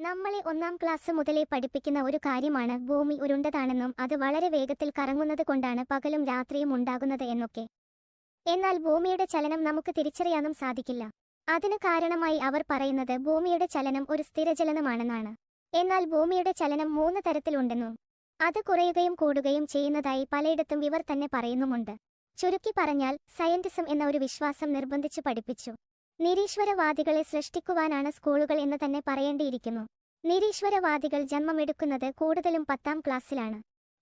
നമ്മളെ 1-ാം ക്ലാസ് മുതലേ പഠിപ്പിക്കുന്ന ഒരു കാര്യമാണ് ഭൂമി ഉരുണ്ടതാണെന്നും അത് വളരെ വേഗത്തിൽ കറങ്ങുന്നത് കൊണ്ടാണ് പകലും രാത്രിയും ഉണ്ടാകുന്നത് എന്നൊക്കെ. എന്നാൽ ഭൂമിയുടെ ചലനം നമുക്ക് തിരിച്ചറിയാനും സാധിക്കില്ല. അതിന് കാരണമായി അവർ പറയുന്നത് ഭൂമിയുടെ ചലനം ഒരു സ്ഥിരചലനമാണെന്നാണ്. എന്നാൽ ഭൂമിയുടെ ചലനം 3 തരത്തിലുണ്ടെന്നും അത് കുറയുകയും കൂടുകയും ചെയ്യുന്നതായി പലയിടത്തും ഇവർ തന്നെ പറയുന്നുമുണ്ട്. ചുരുക്കി പറഞ്ഞാൽ സയന്റിസം എന്ന ഒരു വിശ്വാസം നിർബന്ധിച്ചു പഠിപ്പിച്ചു. നിരീശ്വരവാദികളെ സൃഷ്ടിക്കുവാനാണ് സ്കൂളുകൾ എന്ന് തന്നെ പറയേണ്ടിയിരിക്കുന്നു. നിരീശ്വരവാദികൾ ജന്മമെടുക്കുന്നത് കൂടുതലും 10-ാം ക്ലാസ്സിലാണ്.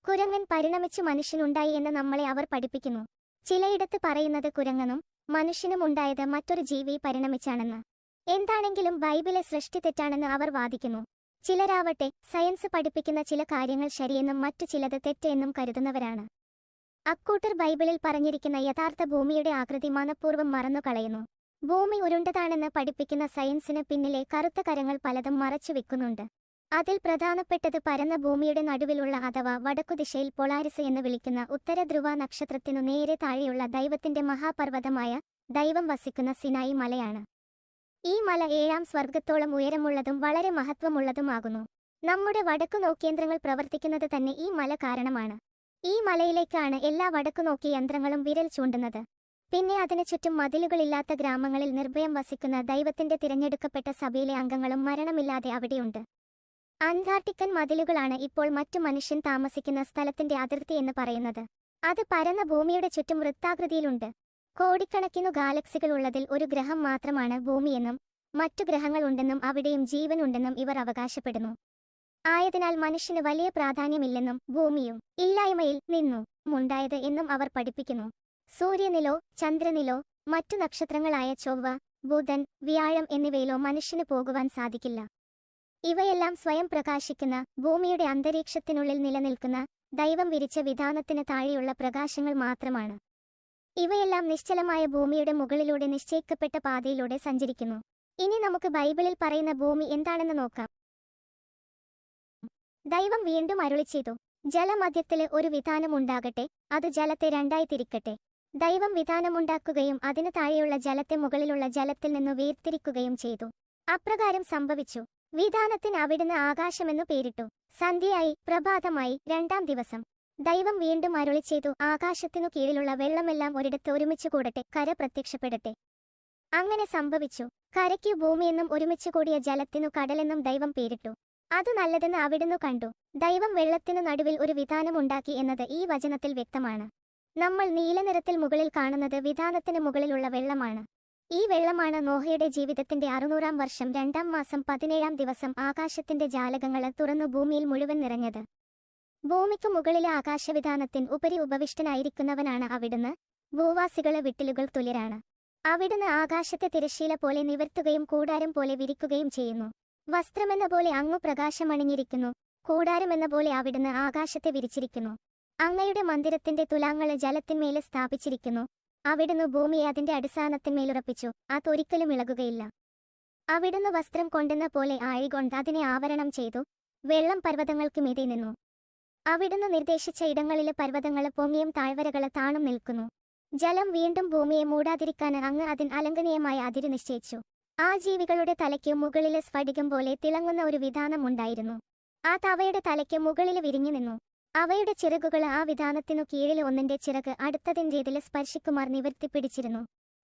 കുരങ്ങൻ പരിണമിച്ചു മനുഷ്യനുണ്ടായി എന്ന് നമ്മളെ അവർ പഠിപ്പിക്കുന്നു. ചിലയിടത്ത് പറയുന്നത് കുരങ്ങനും മനുഷ്യനും ഉണ്ടായത് മറ്റൊരു ജീവി പരിണമിച്ചാണെന്ന്. എന്താണെങ്കിലും ബൈബിലെ സൃഷ്ടി തെറ്റാണെന്ന് അവർ വാദിക്കുന്നു. ചിലരാവട്ടെ സയൻസ് പഠിപ്പിക്കുന്ന ചില കാര്യങ്ങൾ ശരിയെന്നും മറ്റു ചിലത് തെറ്റ് എന്നും കരുതുന്നവരാണ്. അക്കൂട്ടർ ബൈബിളിൽ പറഞ്ഞിരിക്കുന്ന യഥാർത്ഥ ഭൂമിയുടെ ആകൃതി മനഃപൂർവ്വം മറന്നു കളയുന്നു. ഭൂമി ഉരുണ്ടതാണെന്ന് പഠിപ്പിക്കുന്ന സയൻസിന് പിന്നിലെ കറുത്ത കരങ്ങൾ പലതും മറച്ചു വെക്കുന്നുണ്ട്. അതിൽ പ്രധാനപ്പെട്ടത് പരന്ന ഭൂമിയുടെ നടുവിലുള്ള അഥവാ വടക്കുദിശയിൽ പൊളാരിസ് എന്ന് വിളിക്കുന്ന ഉത്തരധ്രുവ നക്ഷത്രത്തിനു നേരെ താഴെയുള്ള ദൈവത്തിന്റെ മഹാപർവ്വതമായ ദൈവം വസിക്കുന്ന സിനായി മലയാണ്. ഈ മല 7-ാം സ്വർഗത്തോളം ഉയരമുള്ളതും വളരെ മഹത്വമുള്ളതുമാകുന്നു. നമ്മുടെ വടക്കുനോക്കിയന്ത്രങ്ങൾ പ്രവർത്തിക്കുന്നത് തന്നെ ഈ മല കാരണമാണ്. ഈ മലയിലേക്കാണ് എല്ലാ വടക്കുനോക്കി യന്ത്രങ്ങളും വിരൽ ചൂണ്ടുന്നത്. പിന്നെ അതിനു ചുറ്റും മതിലുകളില്ലാത്ത ഗ്രാമങ്ങളിൽ നിർഭയം വസിക്കുന്ന ദൈവത്തിന്റെ തിരഞ്ഞെടുക്കപ്പെട്ട സഭയിലെ അംഗങ്ങളും മരണമില്ലാതെ അവിടെയുണ്ട്. അന്റാർട്ടിക്കൻ മതിലുകളാണ് ഇപ്പോൾ മറ്റു മനുഷ്യൻ താമസിക്കുന്ന സ്ഥലത്തിന്റെ അതിർത്തി എന്ന് പറയുന്നത്. അത് പരന്ന ഭൂമിയുടെ ചുറ്റും വൃത്താകൃതിയിലുണ്ട്. കോടിക്കണക്കിനു ഗാലക്സികൾ ഉള്ളതിൽ ഒരു ഗ്രഹം മാത്രമാണ് ഭൂമിയെന്നും മറ്റു ഗ്രഹങ്ങൾ ഉണ്ടെന്നും അവിടെയും ജീവൻ ഉണ്ടെന്നും ഇവർ അവകാശപ്പെടുന്നു. ആയതിനാൽ മനുഷ്യന് വലിയ പ്രാധാന്യമില്ലെന്നും ഭൂമിയും ഇല്ലായ്മയിൽ നിന്നും ഉണ്ടായത് എന്നും അവർ പഠിപ്പിക്കുന്നു. സൂര്യനിലോ ചന്ദ്രനിലോ മറ്റു നക്ഷത്രങ്ങളായ ചൊവ്വ, ബുധൻ, വ്യാഴം എന്നിവയിലോ മനുഷ്യന് പോകുവാൻ സാധിക്കില്ല. ഇവയെല്ലാം സ്വയം പ്രകാശിക്കുന്ന ഭൂമിയുടെ അന്തരീക്ഷത്തിനുള്ളിൽ നിലനിൽക്കുന്ന ദൈവം വിരിച്ച വിധാനത്തിന് താഴെയുള്ള പ്രകാശങ്ങൾ മാത്രമാണ്. ഇവയെല്ലാം നിശ്ചലമായ ഭൂമിയുടെ മുകളിലൂടെ നിശ്ചയിക്കപ്പെട്ട പാതയിലൂടെ സഞ്ചരിക്കുന്നു. ഇനി നമുക്ക് ബൈബിളിൽ പറയുന്ന ഭൂമി എന്താണെന്ന് നോക്കാം. ദൈവം വീണ്ടും അരുളിച്ചെയ്തു, ജലമധ്യത്തില് ഒരു വിധാനം ഉണ്ടാകട്ടെ, അത് ജലത്തെ 2ആയി തിരിക്കട്ടെ. ദൈവം വിധാനമുണ്ടാക്കുകയും അതിനു താഴെയുള്ള ജലത്തെ മുകളിലുള്ള ജലത്തിൽ നിന്നു വേർതിരിക്കുകയും ചെയ്തു. അപ്രകാരം സംഭവിച്ചു. വിധാനത്തിന് അവിടുന്ന് ആകാശമെന്നു പേരിട്ടു. സന്ധ്യയായി, പ്രഭാതമായി, 2-ാം ദിവസം. ദൈവം വീണ്ടും അരുളിച്ചെയ്തു, ആകാശത്തിനു കീഴിലുള്ള വെള്ളമെല്ലാം ഒരിടത്ത് ഒരുമിച്ചു കൂടട്ടെ, കര പ്രത്യക്ഷപ്പെടട്ടെ. അങ്ങനെ സംഭവിച്ചു. കരയ്ക്കു ഭൂമിയെന്നും ഒരുമിച്ചു കൂടിയ ജലത്തിനു കടലെന്നും ദൈവം പേരിട്ടു. അത് നല്ലതെന്ന് അവിടുന്ന് കണ്ടു. ദൈവം വെള്ളത്തിനു നടുവിൽ ഒരു വിധാനമുണ്ടാക്കി എന്നത് ഈ വചനത്തിൽ വ്യക്തമാണ്. നമ്മൾ നീലനിറത്തിൽ മുകളിൽ കാണുന്നത് വിധാനത്തിന് മുകളിലുള്ള വെള്ളമാണ്. ഈ വെള്ളമാണ് നോഹയുടെ ജീവിതത്തിന്റെ 600-ാം വർഷം 2-ാം മാസം 17-ാം ദിവസം ആകാശത്തിന്റെ ജാലകങ്ങള് തുറന്നു ഭൂമിയിൽ മുഴുവൻ നിറഞ്ഞത്. ഭൂമിക്കു മുകളിലെ ആകാശവിധാനത്തിൻ ഉപരി ഉപവിഷ്ടനായിരിക്കുന്നവനാണ് അവിടുന്ന്. ഭൂവാസികളെ വിട്ടിലുകൾ തുല്യരാണ്. അവിടുന്ന് ആകാശത്തെ തിരശ്ശീല പോലെ നിവർത്തുകയും കൂടാരം പോലെ വിരിക്കുകയും ചെയ്യുന്നു. വസ്ത്രമെന്ന പോലെ അങ്ങു പ്രകാശമണിഞ്ഞിരിക്കുന്നു. കൂടാരമെന്ന പോലെ അവിടുന്ന് ആകാശത്തെ വിരിച്ചിരിക്കുന്നു. അങ്ങയുടെ മന്ദിരത്തിന്റെ തുലാങ്ങള് ജലത്തിന്മേല് സ്ഥാപിച്ചിരിക്കുന്നു. അവിടുന്ന് ഭൂമിയെ അതിന്റെ അടിസ്ഥാനത്തിന്മേലുറപ്പിച്ചു. അതൊരിക്കലും ഇളകുകയില്ല. അവിടുന്ന് വസ്ത്രം കൊണ്ടെന്ന പോലെ ആഴികൊണ്ട് അതിനെ ആവരണം ചെയ്തു. വെള്ളം പർവ്വതങ്ങൾക്ക് മീതെ നിന്നു. അവിടുന്ന് നിർദ്ദേശിച്ച ഇടങ്ങളിലെ പർവ്വതങ്ങള് പൊങ്ങിയും താഴ്വരകള് താണും നിൽക്കുന്നു. ജലം വീണ്ടും ഭൂമിയെ മൂടാതിരിക്കാൻ അങ്ങ് അതിന് അലംഘനീയമായ അതിര് നിശ്ചയിച്ചു. ആ ജീവികളുടെ തലയ്ക്ക് മുകളില് സ്ഫടികം പോലെ തിളങ്ങുന്ന ഒരു വിധാനം ഉണ്ടായിരുന്നു. അത് അവയുടെ തലയ്ക്ക് മുകളില് വിരിഞ്ഞു നിന്നു. അവയുടെ ചിറകുകള് ആ വിധാനത്തിനു കീഴിൽ ഒന്നിന്റെ ചിറക് അടുത്തതിൻ്റേതില് സ്പർശിക്കുമാർ നിവർത്തിപ്പിടിച്ചിരുന്നു.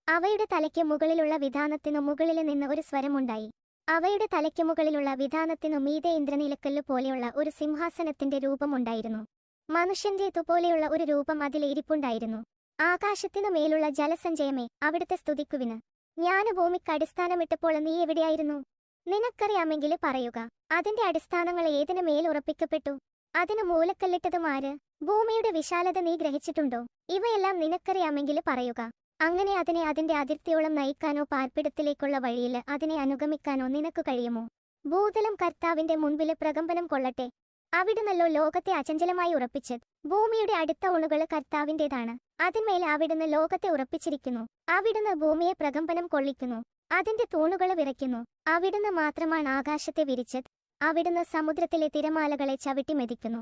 അവയുടെ തലയ്ക്ക് മുകളിലുള്ള വിധാനത്തിനു മുകളില് നിന്ന് ഒരു സ്വരമുണ്ടായി. അവയുടെ തലയ്ക്ക് മുകളിലുള്ള വിധാനത്തിനു മീതെ ഇന്ദ്രനീലക്കല്ലു പോലെയുള്ള ഒരു സിംഹാസനത്തിന്റെ രൂപമുണ്ടായിരുന്നു. മനുഷ്യന്റേതുപോലെയുള്ള ഒരു രൂപം അതിലെ ഇരിപ്പുണ്ടായിരുന്നു. ആകാശത്തിനു മേലുള്ള ജലസഞ്ചയമേ, അവിടുത്തെ സ്തുതിക്കുവിന്. ഞാന് ഭൂമിക്ക് അടിസ്ഥാനമിട്ടപ്പോൾ നീ എവിടെയായിരുന്നു? നിനക്കറിയാമെങ്കില് പറയുക. അതിന്റെ അടിസ്ഥാനങ്ങൾ ഏതിനു മേൽ ഉറപ്പിക്കപ്പെട്ടു? അതിന് മൂലക്കല്ലിട്ടതും ആര്? ഭൂമിയുടെ വിശാലത നീ ഗ്രഹിച്ചിട്ടുണ്ടോ? ഇവയെല്ലാം നിനക്കറിയാമെങ്കില് പറയുക. അങ്ങനെ അതിനെ അതിന്റെ അതിർത്തിയോളം നയിക്കാനോ പാർപ്പിടത്തിലേക്കുള്ള വഴിയില് അതിനെ അനുഗമിക്കാനോ നിനക്ക് കഴിയുമോ? ഭൂതലം കർത്താവിന്റെ മുൻപില് പ്രകമ്പനം കൊള്ളട്ടെ. അവിടുന്നല്ലോ ലോകത്തെ അചഞ്ചലമായി ഉറപ്പിച്ചത്. ഭൂമിയുടെ അടുത്ത ഊണുകള് കർത്താവിൻ്റെതാണ്. അതിന്മേൽ അവിടുന്ന് ലോകത്തെ ഉറപ്പിച്ചിരിക്കുന്നു. അവിടുന്ന് ഭൂമിയെ പ്രകമ്പനം കൊള്ളിക്കുന്നു. അതിന്റെ തൂണുകള് വിറയ്ക്കുന്നു. അവിടുന്ന് മാത്രമാണ് ആകാശത്തെ വിരിച്ചത്. അവിടുന്ന് സമുദ്രത്തിലെ തിരമാലകളെ ചവിട്ടി മെതിക്കുന്നു.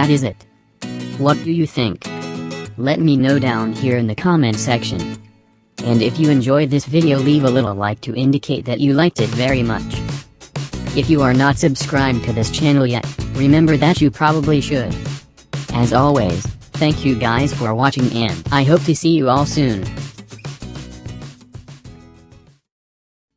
that is it. What do you think? Let me know down here in the comment section. And if you enjoyed this video, leave a little like to indicate that you liked it very much. If you are not subscribed to this channel yet, remember that you probably should. As always, thank you guys for watching and I hope to see you all soon.